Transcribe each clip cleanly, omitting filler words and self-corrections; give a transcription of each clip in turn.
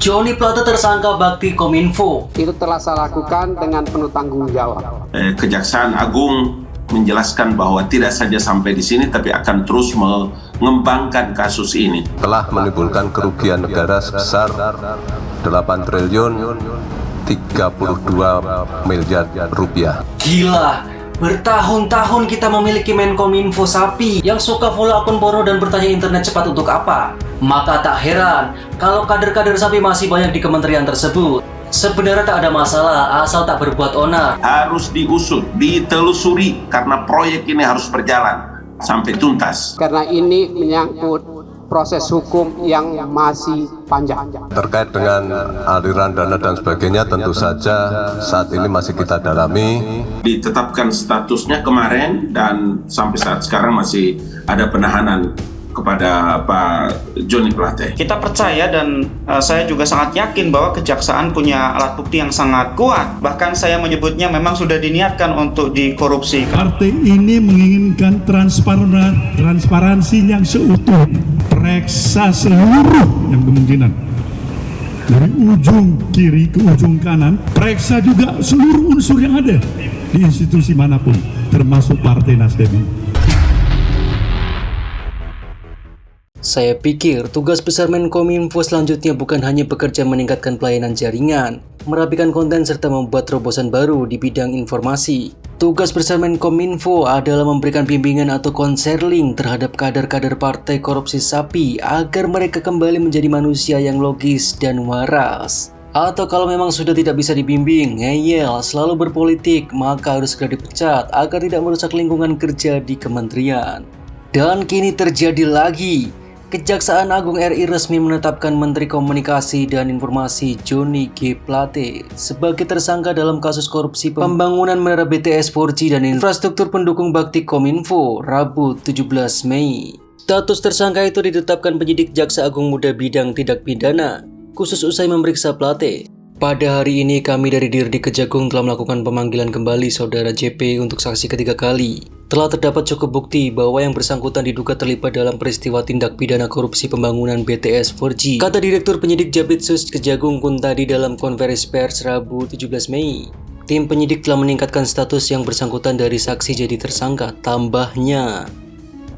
Johnny Plate tersangka bakti Kominfo. Itu telah saya lakukan dengan penuh tanggung jawab. Kejaksaan Agung menjelaskan bahwa tidak saja sampai di sini, tapi akan terus mengembangkan kasus ini. Telah menimbulkan kerugian negara sebesar 8 triliun 32 miliar rupiah. Gila, bertahun-tahun kita memiliki Menkominfo sapi yang suka follow akun porno dan bertanya internet cepat untuk apa. Maka tak heran kalau kader-kader sapi masih banyak di kementerian tersebut. Sebenarnya tak ada masalah asal tak berbuat onar. Harus diusut, ditelusuri karena proyek ini harus berjalan sampai tuntas. Karena ini menyangkut proses hukum yang masih panjang. Terkait dengan aliran dana dan sebagainya, tentu saja saat ini masih kita dalami. Ditetapkan statusnya kemarin dan sampai saat sekarang masih ada penahanan kepada Pak Johnny Plate. Kita percaya dan saya juga sangat yakin bahwa kejaksaan punya alat bukti yang sangat kuat. Bahkan saya menyebutnya memang sudah diniatkan untuk dikorupsi. Partai ini menginginkan transparansi yang seutuh, periksa seluruh yang kemungkinan. Dari ujung kiri ke ujung kanan, periksa juga seluruh unsur yang ada di institusi manapun, termasuk Partai Nasdem. Saya pikir tugas besar Menkominfo selanjutnya bukan hanya bekerja meningkatkan pelayanan jaringan, merapikan konten serta membuat terobosan baru di bidang informasi. Tugas besar Menkominfo adalah memberikan bimbingan atau konseling terhadap kader-kader partai korupsi sapi agar mereka kembali menjadi manusia yang logis dan waras. Atau kalau memang sudah tidak bisa dibimbing, ngeyel, selalu berpolitik, maka harus segera dipecat agar tidak merusak lingkungan kerja di kementerian. Dan kini terjadi lagi. Kejaksaan Agung RI resmi menetapkan Menteri Komunikasi dan Informasi Johnny G. Plate sebagai tersangka dalam kasus korupsi pembangunan menara BTS 4G dan infrastruktur pendukung bakti Kominfo, Rabu 17 Mei. Status tersangka itu ditetapkan penyidik Jaksa Agung Muda Bidang Tindak Pidana, khusus usai memeriksa Plate. Pada hari ini kami dari Dirdi Kejagung telah melakukan pemanggilan kembali Saudara JP untuk saksi ketiga kali. Telah terdapat cukup bukti bahwa yang bersangkutan diduga terlibat dalam peristiwa tindak pidana korupsi pembangunan BTS 4G, kata Direktur Penyidik Jabitsus Kejagung Kuntadi dalam konferensi pers Rabu 17 Mei. Tim penyidik telah meningkatkan status yang bersangkutan dari saksi jadi tersangka, tambahnya.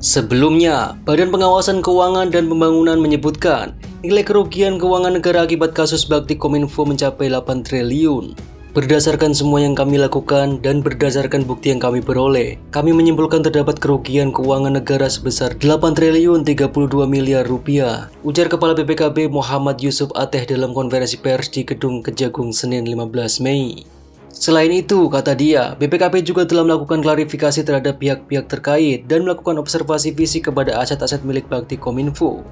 Sebelumnya, Badan Pengawasan Keuangan dan Pembangunan menyebutkan nilai kerugian keuangan negara akibat kasus bakti Kominfo mencapai 8 triliun. Berdasarkan semua yang kami lakukan dan berdasarkan bukti yang kami peroleh, kami menyimpulkan terdapat kerugian keuangan negara sebesar 8 triliun 32 miliar rupiah, ujar Kepala BPKB Muhammad Yusuf Ateh dalam konferensi pers di Gedung Kejagung Senin 15 Mei. Selain itu, kata dia, BPKB juga telah melakukan klarifikasi terhadap pihak-pihak terkait dan melakukan observasi fisik kepada aset-aset milik bakti Kominfo.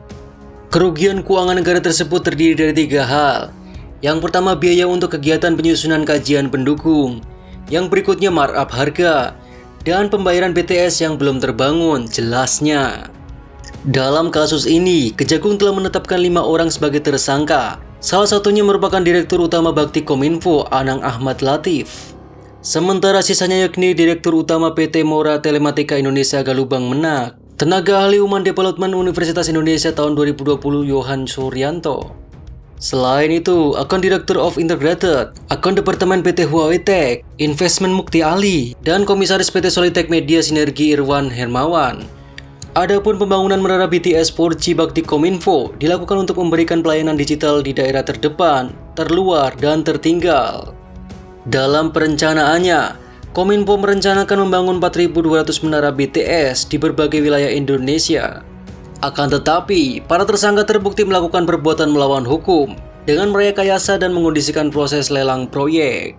Kerugian keuangan negara tersebut terdiri dari 3 hal. Yang pertama, biaya untuk kegiatan penyusunan kajian pendukung. Yang berikutnya, markup harga. Dan pembayaran BTS yang belum terbangun, jelasnya. Dalam kasus ini, Kejagung telah menetapkan 5 orang sebagai tersangka. Salah satunya merupakan Direktur Utama Bakti Kominfo, Anang Ahmad Latif. Sementara sisanya yakni Direktur Utama PT Mora Telematika Indonesia Galubang Menak, Tenaga Ahli Human Development Universitas Indonesia tahun 2020 Yohan Suryanto. Selain itu, akun Director of Integrated, akun Departemen PT Huawei Tech, Investment Mukti Ali, dan Komisaris PT Solitech Media Sinergi Irwan Hermawan. Adapun pembangunan menara BTS 4G Bakti Kominfo dilakukan untuk memberikan pelayanan digital di daerah terdepan, terluar, dan tertinggal. Dalam perencanaannya, Kominfo merencanakan membangun 4.200 menara BTS di berbagai wilayah Indonesia. Akan tetapi, para tersangka terbukti melakukan perbuatan melawan hukum dengan merekayasa dan mengondisikan proses lelang proyek.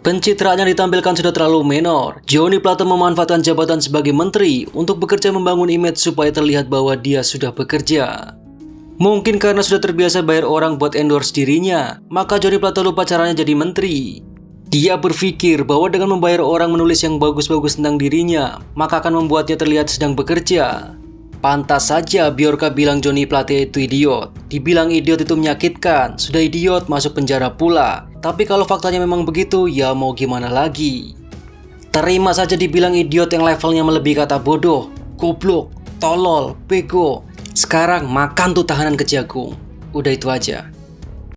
Pencitraan yang ditampilkan sudah terlalu menor. Johnny Plate memanfaatkan jabatan sebagai menteri untuk bekerja membangun image supaya terlihat bahwa dia sudah bekerja. Mungkin karena sudah terbiasa bayar orang buat endorse dirinya, maka Johnny Plate lupa caranya jadi menteri. Dia berpikir bahwa dengan membayar orang menulis yang bagus-bagus tentang dirinya, maka akan membuatnya terlihat sedang bekerja. Pantas saja Bjorka bilang Johnny Plate itu idiot. Dibilang idiot itu menyakitkan, sudah idiot masuk penjara pula. Tapi kalau faktanya memang begitu, ya mau gimana lagi. Terima saja dibilang idiot yang levelnya melebihi kata bodoh, goblok, tolol, bego. Sekarang makan tuh tahanan Kejagung. Udah itu aja.